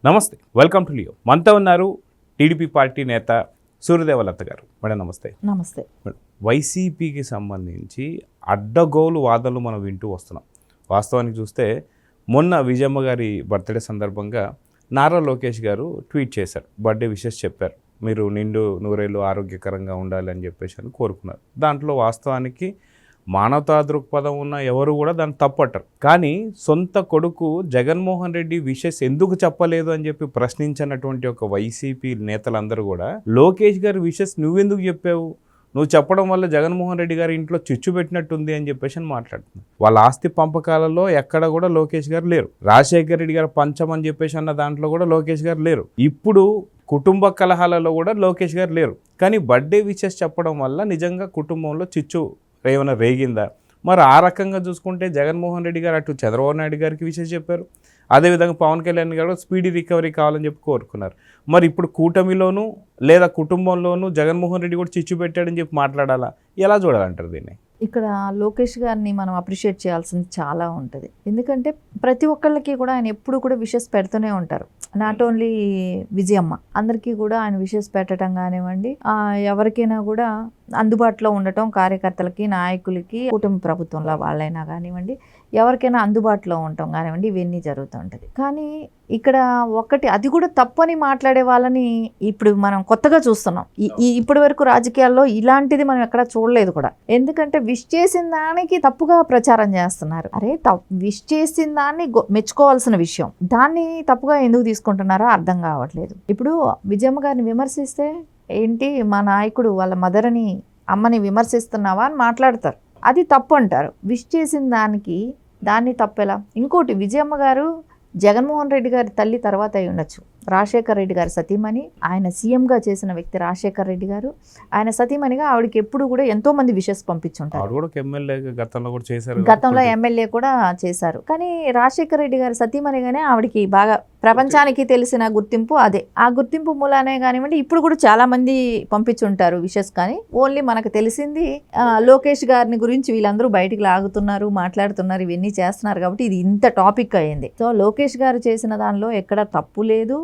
నమస్తే, welcome to Leo. మనతో ఉన్నారు టీడీపీ పార్టీ నేత సూర్యదేవలత గారు. మేడం నమస్తే. నమస్తే మేడం, వైసీపీకి సంబంధించి అడ్డగోలు వాదనలు మనం వింటూ వస్తున్నాం. వాస్తవానికి చూస్తే మొన్న విజయమ్మ గారి బర్త్డే సందర్భంగా నారా లోకేష్ గారు ట్వీట్ చేశారు, బర్త్డే విషెస్ చెప్పారు, మీరు నిండు నూరేళ్ళు ఆరోగ్యకరంగా ఉండాలి అని చెప్పేసి అని కోరుకున్నారు. దాంట్లో వాస్తవానికి మానవతా దృక్పథం ఉన్న ఎవరు కూడా దాన్ని తప్పట్టరు. కానీ సొంత కొడుకు జగన్మోహన్ రెడ్డి విషెస్ ఎందుకు చెప్పలేదు అని చెప్పి ప్రశ్నించినటువంటి ఒక వైసీపీ నేతలందరూ కూడా లోకేష్ గారి విషెస్ నువ్వెందుకు చెప్పావు, నువ్వు చెప్పడం వల్ల జగన్మోహన్ రెడ్డి గారి ఇంట్లో చిచ్చు పెట్టినట్టుంది అని చెప్పేసి అని మాట్లాడుతున్నారు. వాళ్ళ ఆస్తి పంపకాలలో ఎక్కడ కూడా లోకేష్ గారు లేరు. రాజశేఖర రెడ్డి గారు పంచం అని చెప్పేసి అన్న దాంట్లో కూడా లోకేష్ గారు లేరు. ఇప్పుడు కుటుంబ కలహాలలో కూడా లోకేష్ గారు లేరు. కానీ బర్త్డే విషెస్ చెప్పడం వల్ల నిజంగా కుటుంబంలో చిచ్చు ఏమైనా రేగిందా? మరి ఆ రకంగా చూసుకుంటే జగన్మోహన్ రెడ్డి గారు అటు చంద్రబాబు నాయుడు గారికి విషయం చెప్పారు, అదేవిధంగా పవన్ కళ్యాణ్ గారు స్పీడీ రికవరీ కావాలని చెప్పి కోరుకున్నారు. మరి ఇప్పుడు కూటమిలోనూ లేదా కుటుంబంలోనూ జగన్మోహన్ రెడ్డి కూడా చిచ్చు పెట్టాడని చెప్పి మాట్లాడాలా? ఎలా చూడాలంటారు దీన్ని? ఇక్కడ లోకేష్ గారిని మనం అప్రిషియేట్ చేయాల్సింది చాలా ఉంటుంది. ఎందుకంటే ప్రతి ఒక్కళ్ళకి కూడా ఆయన ఎప్పుడు కూడా విషెస్ పెడుతూనే ఉంటారు. నాట్ ఓన్లీ విజయమ్మ, అందరికీ కూడా ఆయన విషెస్ పెట్టడం కానివ్వండి, ఎవరికైనా కూడా అందుబాటులో ఉండటం, కార్యకర్తలకి, నాయకులకి, కుటుంబ ప్రభుత్వంలో వాళ్ళైనా కానివ్వండి, ఎవరికైనా అందుబాటులో ఉండటం కానివ్వండి, ఇవన్నీ జరుగుతూ ఉంటుంది. కానీ ఇక్కడ ఒకటి, అది కూడా తప్పని మాట్లాడే వాళ్ళని ఇప్పుడు మనం కొత్తగా చూస్తున్నాం. ఇప్పటి వరకు రాజకీయాల్లో ఇలాంటిది మనం ఎక్కడ చూడలేదు కూడా. ఎందుకంటే విష్ చేసిన దానికి తప్పుగా ప్రచారం చేస్తున్నారు. అరే విష్ చేసిన దాన్ని మెచ్చుకోవాల్సిన విషయం, దాన్ని తప్పుగా ఎందుకు తీసుకుంటున్నారో అర్థం కావట్లేదు. ఇప్పుడు విజయమ్మ గారిని విమర్శిస్తే ఏంటి, మా నాయకుడు వాళ్ళ మదర్ని, అమ్మని విమర్శిస్తున్నావా అని మాట్లాడతారు. అది తప్పు అంటారు. విష్ చేసిన దాన్ని తప్పెలా? ఇంకోటి, విజయమ్మ గారు జగన్మోహన్ రెడ్డి గారి తల్లి తర్వాత అయి ఉండొచ్చు. రాజశేఖర రెడ్డి గారు సతీమణి, ఆయన సీఎంగా చేసిన వ్యక్తి రాజశేఖర రెడ్డి గారు. ఆయన సతీమణిగా ఆవిడకి ఎప్పుడు కూడా ఎంతో మంది విషెస్ పంపించుంటారు. గతంలో ఎమ్మెల్యే కూడా చేశారు. కానీ రాజశేఖర రెడ్డి గారి సతీమణిగానే ఆవిడకి బాగా ప్రపంచానికి తెలిసిన గుర్తింపు అదే. ఆ గుర్తింపు మూలానే కానివ్వండి, ఇప్పుడు కూడా చాలా మంది పంపించుంటారు విషెస్. కానీ ఓన్లీ మనకు తెలిసింది లోకేష్ గారిని గురించి వీళ్ళందరూ బయటికి లాగుతున్నారు, మాట్లాడుతున్నారు, ఇవన్నీ చేస్తున్నారు కాబట్టి ఇది ఇంత టాపిక్ అయ్యింది. సో లోకేష్ గారు చేసిన దానిలో ఎక్కడ తప్పు లేదు.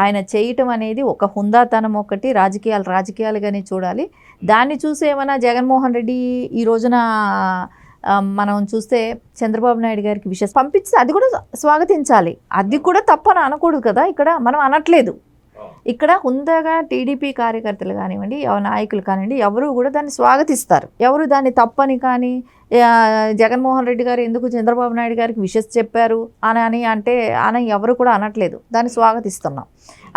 ఆయన చేయటం అనేది ఒక హుందాతనం, ఒకటి రాజకీయాలుగానే చూడాలి. దాన్ని చూసి ఏమైనా జగన్మోహన్ రెడ్డి ఈ రోజున మనం చూస్తే చంద్రబాబు నాయుడు గారికి విషయం పంపిస్తే అది కూడా స్వాగతించాలి. అది కూడా తప్పని అనకూడదు కదా. ఇక్కడ మనం అనట్లేదు. ఇక్కడ హుందాగా టీడీపీ కార్యకర్తలు కానివ్వండి, నాయకులు కానివ్వండి, ఎవరు కూడా దాన్ని స్వాగతిస్తారు. ఎవరు దాన్ని తప్పని కానీ జగన్మోహన్ రెడ్డి గారు ఎందుకు చంద్రబాబు నాయుడు గారికి విషెస్ చెప్పారు అని ఎవరు కూడా అనట్లేదు. దాన్ని స్వాగతిస్తున్నాం.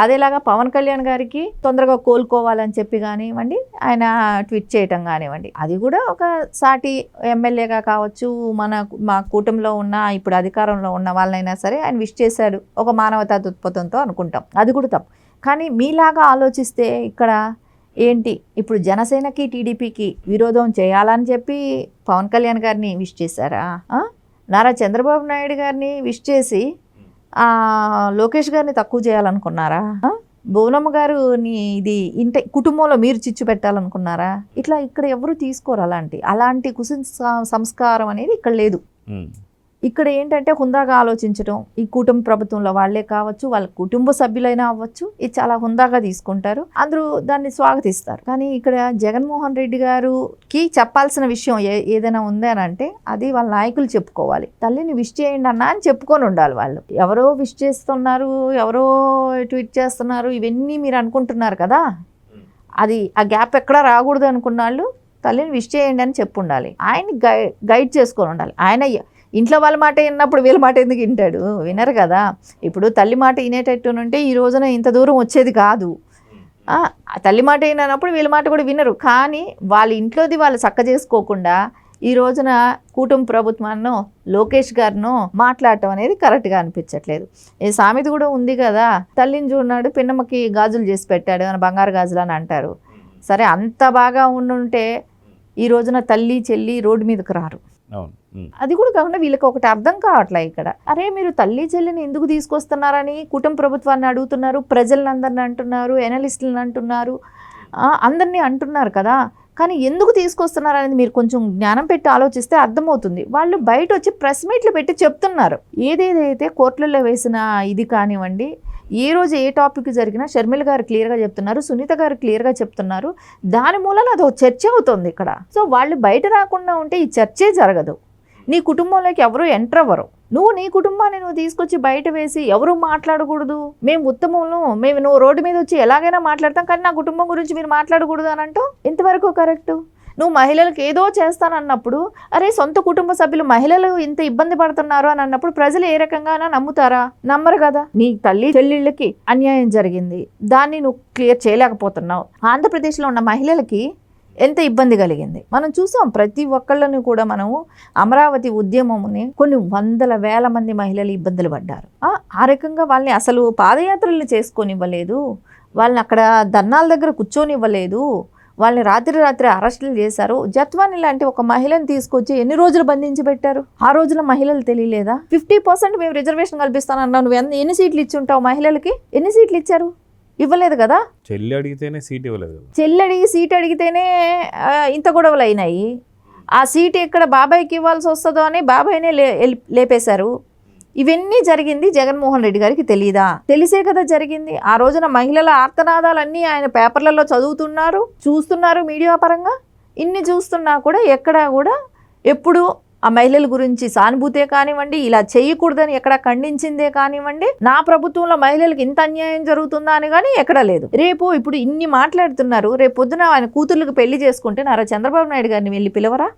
అదేలాగా పవన్ కళ్యాణ్ గారికి తొందరగా కోలుకోవాలని చెప్పి కానివ్వండి, ఆయన ట్వీట్ చేయటం కానివ్వండి, అది కూడా ఒక సాటి ఎమ్మెల్యేగా కావచ్చు, మా కూటమిలో ఉన్న ఇప్పుడు అధికారంలో ఉన్న వాళ్ళైనా సరే ఆయన విష్ చేశాడు ఒక మానవతా దృక్పథంతో అనుకుంటాం. అది కూడా తప్పు. కానీ మీలాగా ఆలోచిస్తే ఇక్కడ ఏంటి, ఇప్పుడు జనసేనకి టీడీపీకి విరోధం చేయాలని చెప్పి పవన్ కళ్యాణ్ గారిని విష్ చేశారా? నారా చంద్రబాబు నాయుడు గారిని విష్ చేసి లోకేష్ గారిని తక్కువ చేయాలనుకున్నారా? భువనమ్మ గారుని ఇది కుటుంబంలో మీరు చిచ్చు పెట్టాలనుకున్నారా? ఇక్కడ ఎవరు తీసుకోరు. అలాంటి సంస్కారం అనేది ఇక్కడ లేదు. ఇక్కడ ఏంటంటే హుందాగా ఆలోచించడం, ఈ కుటుంబ ప్రభుత్వంలో వాళ్ళే కావచ్చు, వాళ్ళ కుటుంబ సభ్యులైనా అవ్వచ్చు, ఇది చాలా హుందాగా తీసుకుంటారు, అందరూ దాన్ని స్వాగతిస్తారు. కానీ ఇక్కడ జగన్మోహన్ రెడ్డి గారికి చెప్పాల్సిన విషయం ఏదైనా ఉందనంటే అది వాళ్ళ నాయకులు చెప్పుకోవాలి. తల్లిని విష్ చేయండి అన్న అని చెప్పుకొని ఉండాలి. వాళ్ళు ఎవరో విష్ చేస్తున్నారు, ఎవరో ట్వీట్ చేస్తున్నారు, ఇవన్నీ మీరు అనుకుంటున్నారు కదా, అది ఆ గ్యాప్ ఎక్కడా రాకూడదు అనుకున్న వాళ్ళు తల్లిని విష్ చేయండి అని చెప్పు ఉండాలి. ఆయన్ని గైడ్ చేసుకొని ఉండాలి. ఆయన ఇంట్లో వాళ్ళ మాట విన్నప్పుడు వీళ్ళ మాట ఎందుకు వింటాడు? వినరు కదా. ఇప్పుడు తల్లి మాట వినేటట్టు ఉంటే ఈ రోజున ఇంత దూరం వచ్చేది కాదు. తల్లి మాట వినప్పుడు వీళ్ళ మాట కూడా వినరు. కానీ వాళ్ళ ఇంట్లోది వాళ్ళు చక్క చేసుకోకుండా ఈ రోజున కుటుంబ ప్రభుత్వాన్ని లోకేష్ గారిను మాట్లాడటం అనేది కరెక్ట్గా అనిపించట్లేదు. ఈ సామెత కూడా ఉంది కదా, తల్లిని చూడన్నాడు పిన్నమ్మకి గాజులు చేసి పెట్టాడు అని, బంగారు గాజులు అని అంటారు. సరే, అంత బాగా ఉండుంటే ఈ రోజున తల్లి చెల్లి రోడ్డు మీదకి రారు. అది కూడా కాకుండా వీళ్ళకి ఒకటి అర్థం కావట్లే ఇక్కడ. అరే మీరు తల్లి చెల్లిని ఎందుకు తీసుకొస్తున్నారని కుటుంబ ప్రభుత్వాన్ని అడుగుతున్నారు, ప్రజలందరిని అంటున్నారు, ఎనలిస్టులను అంటున్నారు, అందరినీ అంటున్నారు కదా. కానీ ఎందుకు తీసుకొస్తున్నారు అనేది మీరు కొంచెం జ్ఞానం పెట్టి ఆలోచిస్తే అర్థమవుతుంది. వాళ్ళు బయట వచ్చి ప్రెస్ మీట్లు పెట్టి చెప్తున్నారు. ఏదేదైతే కోర్టులలో వేసిన ఇది కానివ్వండి, ఏ రోజు ఏ టాపిక్ జరిగినా షర్మిల గారు క్లియర్గా చెప్తున్నారు, సునీత గారు క్లియర్గా చెప్తున్నారు. దాని మూలన అది ఒక చర్చ అవుతుంది ఇక్కడ. సో వాళ్ళు బయట రాకుండా ఉంటే ఈ చర్చే జరగదు. నీ కుటుంబంలోకి ఎవరు ఎంటర్ అవ్వరు. నువ్వు నీ కుటుంబాన్ని నువ్వు తీసుకొచ్చి బయట వేసి ఎవరు మాట్లాడకూడదు, మేము ఉత్తమంలో మేము నువ్వు రోడ్డు మీద వచ్చి ఎలాగైనా మాట్లాడతాం కానీ నా కుటుంబం గురించి మీరు మాట్లాడకూడదు అని అంటూ ఎంతవరకు కరెక్టు? నువ్వు మహిళలకు ఏదో చేస్తానన్నప్పుడు అరే సొంత కుటుంబ సభ్యులు మహిళలు ఇంత ఇబ్బంది పడుతున్నారు అని అన్నప్పుడు ప్రజలు ఏ రకంగా నమ్ముతారా? నమ్మరు కదా. నీ తల్లి చెల్లెళ్ళకి అన్యాయం జరిగింది, దాన్ని నువ్వు క్లియర్ చేయలేకపోతున్నావు. ఆంధ్రప్రదేశ్లో ఉన్న మహిళలకి ఎంత ఇబ్బంది కలిగింది మనం చూసాం. ప్రతి ఒక్కళ్ళని కూడా మనము అమరావతి ఉద్యమముని కొన్ని వందల వేల మంది మహిళలు ఇబ్బందులు పడ్డారు. ఆ రకంగా వాళ్ళని అసలు పాదయాత్రలు చేసుకొనివ్వలేదు, వాళ్ళని అక్కడ ధర్నాల దగ్గర కూర్చొనివ్వలేదు, వాళ్ళని రాత్రి అరెస్టులు చేశారు. జత్వాని లాంటి ఒక మహిళను తీసుకొచ్చి ఎన్ని రోజులు బంధించి పెట్టారు? ఆ రోజున మహిళలు తెలియలేదా? 50% మేము రిజర్వేషన్ కల్పిస్తానన్నావు, నువ్వు ఎన్ని సీట్లు ఇచ్చి ఉంటావు మహిళలకి? ఎన్ని సీట్లు ఇచ్చారు? ఇవ్వలేదు కదా. చెల్లి అడిగితేనే సీట్ ఇవ్వలేదు కదా. చెల్లి అడిగి సీట్ అడిగితేనే ఇంత గొడవలు అయినాయి. ఆ సీట్ ఎక్కడ బాబాయ్కి ఇవ్వాల్సి వస్తుందో అని బాబాయ్నే లేపేశారు. ఇవన్నీ జరిగింది జగన్మోహన్ రెడ్డి గారికి తెలియదా? తెలిసే కదా జరిగింది. ఆ రోజున మహిళల ఆర్తనాదాలన్నీ ఆయన పేపర్లలో చదువుతున్నారు, చూస్తున్నారు మీడియా పరంగా. ఇన్ని చూస్తున్నా కూడా ఎక్కడా కూడా ఎప్పుడు ఆ మహిళల గురించి సానుభూతే కానివ్వండి, ఇలా చేయకూడదని ఎక్కడ ఖండించిందే కానివ్వండి, నా ప్రభుత్వంలో మహిళలకు ఇంత అన్యాయం జరుగుతుందా అని కానీ ఎక్కడా లేదు. రేపు ఇప్పుడు ఇన్ని మాట్లాడుతున్నారు, రేపు పొద్దున ఆయన కూతుర్లకు పెళ్లి చేసుకుంటే నారా చంద్రబాబు నాయుడు గారిని వెళ్ళి పిలవరా?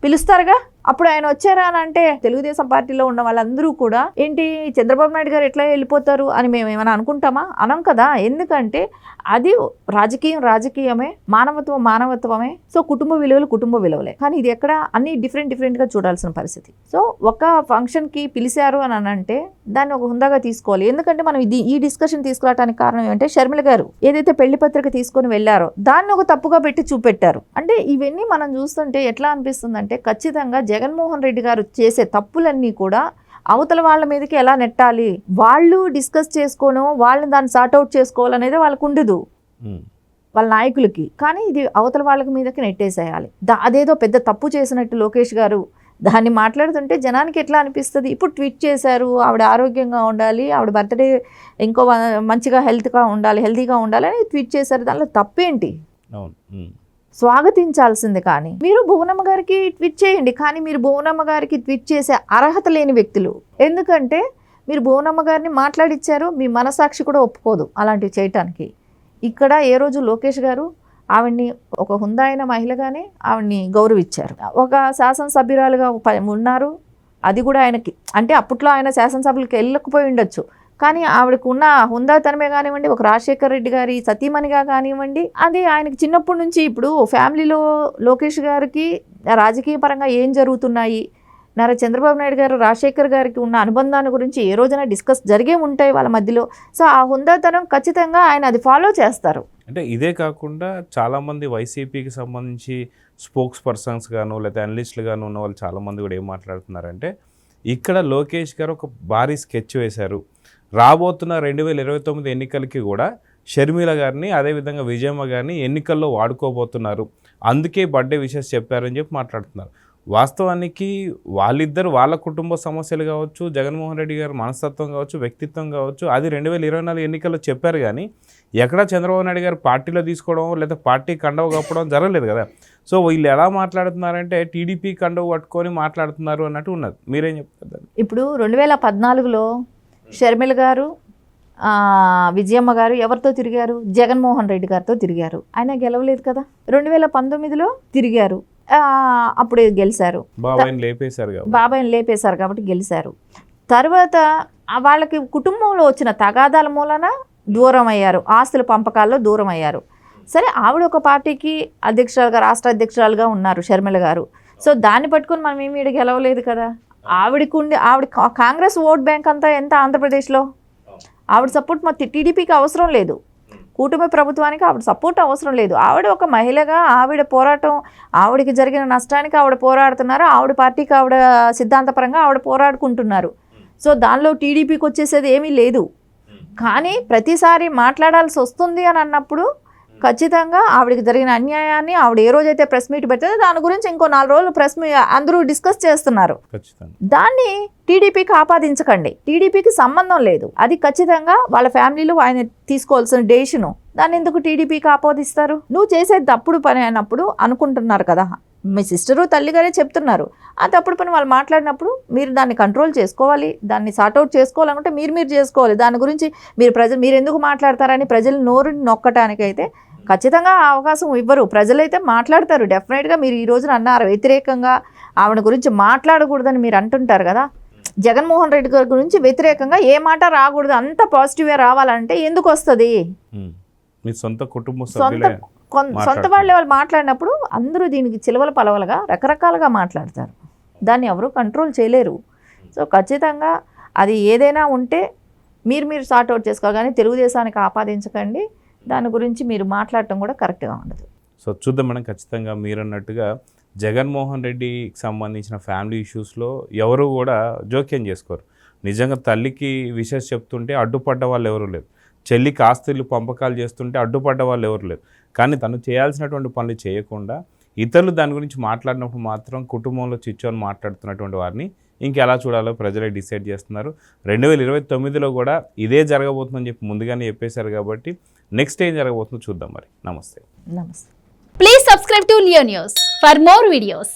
పిలుస్తారుగా. అప్పుడు ఆయన వచ్చారా అని అంటే తెలుగుదేశం పార్టీలో ఉన్న వాళ్ళందరూ కూడా ఏంటి చంద్రబాబు నాయుడు గారు ఎట్లా వెళ్ళిపోతారు అని మేము ఏమైనా అనుకుంటామా? అనం కదా. ఎందుకంటే అది రాజకీయమే, మానవత్వమే. సో కుటుంబ విలువలే. కానీ ఇది ఎక్కడ అన్ని డిఫరెంట్గా చూడాల్సిన పరిస్థితి. సో ఒక ఫంక్షన్కి పిలిచారు అని అంటే దాన్ని ఒక హుందాగా తీసుకోవాలి. ఎందుకంటే మనం ఈ డిస్కషన్ తీసుకురావడానికి కారణం ఏమంటే షర్మిల గారు ఏదైతే పెళ్లి పత్రిక తీసుకొని వెళ్ళారో దాన్ని ఒక తప్పుగా పెట్టి చూపెట్టారు. అంటే ఇవన్నీ మనం చూస్తుంటే ఎట్లా అనిపిస్తుందంటే ఖచ్చితంగా జగన్మోహన్ రెడ్డి గారు చేసే తప్పులన్నీ కూడా అవతల వాళ్ళ మీదకి ఎలా నెట్టాలి, వాళ్ళు డిస్కస్ చేసుకోను, వాళ్ళని దాన్ని సార్ట్అవుట్ చేసుకోవాలనేది వాళ్ళకు ఉండదు వాళ్ళ నాయకులకి. కానీ ఇది అవతల వాళ్ళకి మీదకి నెట్టేసేయాలి. అదేదో పెద్ద తప్పు చేసినట్టు లోకేష్ గారు దాన్ని మాట్లాడుతుంటే జనానికి ఎట్లా అనిపిస్తుంది? ఇప్పుడు ట్వీట్ చేశారు, ఆవిడ ఆరోగ్యంగా ఉండాలి, ఆవిడ బర్త్డే ఇంకో మంచిగా హెల్తీగా ఉండాలి అని ట్వీట్ చేశారు. దానిలో తప్పేంటి? స్వాగతించాల్సింది. కానీ మీరు భువనమ్మ గారికి ట్వీట్ చేయండి, కానీ మీరు భువనమ్మ గారికి ట్వీట్ చేసే అర్హత లేని వ్యక్తులు. ఎందుకంటే మీరు భువనమ్మ గారిని మాట్లాడిచ్చారు, మీ మనసాక్షి కూడా ఒప్పుకోదు అలాంటివి చేయటానికి. ఇక్కడ ఏ రోజు లోకేష్ గారు ఆవిడ్ని ఒక హుందా అయిన మహిళగానే ఆవిడ్ని గౌరవించారు. ఒక శాసనసభ్యురాలుగా ఉన్నారు, అది కూడా ఆయనకి అంటే అప్పట్లో ఆయన శాసనసభలకు వెళ్ళకపోయి ఉండొచ్చు, కానీ ఆవిడకు ఉన్న హుందాతనమే కానివ్వండి, ఒక రాజశేఖర రెడ్డి గారి సతీమణిగా కానివ్వండి, అది ఆయనకి చిన్నప్పటి నుంచి ఇప్పుడు ఫ్యామిలీలో లోకేష్ గారికి రాజకీయ పరంగా ఏం జరుగుతున్నాయి, నారా చంద్రబాబు నాయుడు గారు రాజశేఖర్ గారికి ఉన్న అనుబంధాన్ని గురించి ఏ రోజైనా డిస్కస్ జరిగే ఉంటాయి వాళ్ళ మధ్యలో. సో ఆ హుందాతనం ఖచ్చితంగా ఆయన అది ఫాలో చేస్తారు. అంటే ఇదే కాకుండా చాలామంది వైసీపీకి సంబంధించి స్పోక్స్ పర్సన్స్ గాను లేదా అనలిస్టులు గాను ఉన్న వాళ్ళు చాలామంది కూడా ఏం మాట్లాడుతున్నారంటే ఇక్కడ లోకేష్ గారు ఒక భారీ స్కెచ్ వేశారు. రాబోతున్న 2029 ఎన్నికలకి కూడా షర్మిల గారిని అదేవిధంగా విజయమ్మ గారిని ఎన్నికల్లో వాడుకోబోతున్నారు, అందుకే బర్త్డే విషెస్ చెప్పారని చెప్పి మాట్లాడుతున్నారు. వాస్తవానికి వాళ్ళిద్దరు వాళ్ళ కుటుంబ సమస్యలు కావచ్చు, జగన్మోహన్ రెడ్డి గారు మనస్తత్వం కావచ్చు, వ్యక్తిత్వం కావచ్చు, అది 2024 ఎన్నికల్లో చెప్పారు. కానీ ఎక్కడా చంద్రబాబు నాయుడు గారు పార్టీలో తీసుకోవడం లేదా పార్టీ కండవ కప్పడం జరగలేదు కదా. సో వీళ్ళు ఎలా మాట్లాడుతున్నారంటే టీడీపీ కండవ పట్టుకొని మాట్లాడుతున్నారు అన్నట్టు ఉన్నది. మీరేం చెప్తారు? ఇప్పుడు 2014లో షర్మిల గారు విజయమ్మ గారు ఎవరితో తిరిగారు? జగన్మోహన్ రెడ్డి గారితో తిరిగారు. ఆయన గెలవలేదు కదా. 2019లో తిరిగారు, అప్పుడు గెలిచారు. బాబాయిని లేపేశారు కాబట్టి గెలిచారు. తర్వాత వాళ్ళకి కుటుంబంలో వచ్చిన తగాదాల మూలన దూరం అయ్యారు, ఆస్తుల పంపకాల్లో దూరం అయ్యారు. సరే ఆవిడ ఒక పార్టీకి అధ్యక్షురాలుగా రాష్ట్ర అధ్యక్షురాలుగా ఉన్నారు షర్మిల గారు. సో దాన్ని పట్టుకొని మనం ఏమి ఇక్కడ గెలవలేదు కదా. ఆవిడ కాంగ్రెస్ ఓట్ బ్యాంక్ అంతా ఎంత ఆంధ్రప్రదేశ్లో? ఆవిడ సపోర్ట్ మా టీడీపీకి అవసరం లేదు, కూటమి ప్రభుత్వానికి ఆవిడ సపోర్ట్ అవసరం లేదు. ఆవిడ ఒక మహిళగా ఆవిడ పోరాటం, ఆవిడకి జరిగిన నష్టానికి ఆవిడ పోరాడుతున్నారు, ఆవిడ పార్టీకి ఆవిడ సిద్ధాంతపరంగా ఆవిడ పోరాడుకుంటున్నారు. సో దానిలో టీడీపీకి వచ్చేసేది ఏమీ లేదు. కానీ ప్రతిసారి మాట్లాడాల్సి వస్తుంది అని అన్నప్పుడు ఖచ్చితంగా ఆవిడకి జరిగిన అన్యాయాన్ని ఆవిడ ఏ రోజైతే ప్రెస్ మీట్ పెట్టిందో దాని గురించి ఇంకో 4 రోజులు ప్రెస్ మీట్ అందరూ డిస్కస్ చేస్తున్నారు. ఖచ్చితంగా దాన్ని టీడీపీకి ఆపాదించకండి. టీడీపీకి సంబంధం లేదు. అది ఖచ్చితంగా వాళ్ళ ఫ్యామిలీలో ఆయన తీసుకోవాల్సిన డెసిషను. దాన్ని ఎందుకు టీడీపీకి ఆపాదిస్తారు? నువ్వు చేసేది తప్పుడు పని అయినప్పుడు అనుకుంటున్నారు కదా. మీ సిస్టరు తల్లిగారే చెప్తున్నారు. ఆ తప్పుడు పని వాళ్ళు మాట్లాడినప్పుడు మీరు దాన్ని కంట్రోల్ చేసుకోవాలి. దాన్ని సార్ట్అవుట్ చేసుకోవాలనుకుంటే మీరు చేసుకోవాలి. దాని గురించి మీరు ఎందుకు మాట్లాడతారని ప్రజలు నోరుని నొక్కటానికైతే ఖచ్చితంగా ఆ అవకాశం ఇవ్వరు. ప్రజలైతే మాట్లాడతారు. డెఫినెట్గా మీరు ఈ రోజున అన్నారు వ్యతిరేకంగా ఆవిడ గురించి మాట్లాడకూడదని మీరు అంటుంటారు కదా. జగన్మోహన్ రెడ్డి గారి గురించి వ్యతిరేకంగా ఏ మాట రాకూడదు, అంత పాజిటివ్గా రావాలంటే ఎందుకు వస్తుంది? మీ సొంత కుటుంబ సభ్యులే సొంత వాళ్ళు మాట్లాడినప్పుడు అందరూ దీనికి చిలవల పలవలుగా రకరకాలుగా మాట్లాడతారు. దాన్ని ఎవరు కంట్రోల్ చేయలేరు. సో ఖచ్చితంగా అది ఏదైనా ఉంటే మీరు సార్ట్అవుట్ చేసుకోవాలి, కానీ తెలుగుదేశానికి ఆపాదించకండి. దాని గురించి మీరు మాట్లాడటం కూడా కరెక్ట్గా ఉండదు. సో చూద్దాం మేడం. ఖచ్చితంగా మీరు అన్నట్టుగా జగన్మోహన్ రెడ్డికి సంబంధించిన ఫ్యామిలీ ఇష్యూస్లో ఎవరు కూడా జోక్యం చేసుకోరు. నిజంగా తల్లికి విషెస్ చెప్తుంటే అడ్డుపడ్డ వాళ్ళు ఎవరు లేరు. చెల్లికి ఆస్తులు పంపకాలు చేస్తుంటే అడ్డుపడ్డ వాళ్ళు ఎవరు లేరు. కానీ తను చేయాల్సినటువంటి పనులు చేయకుండా ఇతరులు దాని గురించి మాట్లాడినప్పుడు మాత్రం కుటుంబంలో చిచ్చోని మాట్లాడుతున్నటువంటి వారిని ఇంకెలా చూడాలో ప్రజలే డిసైడ్ చేస్తున్నారు. 2029లో కూడా ఇదే జరగబోతుందని చెప్పి ముందుగానే చెప్పేశారు కాబట్టి నెక్స్ట్ ఏం జరగబోతుందో చూద్దాం మరి. నమస్తే. నమస్తే. Please subscribe to Leo News for more videos.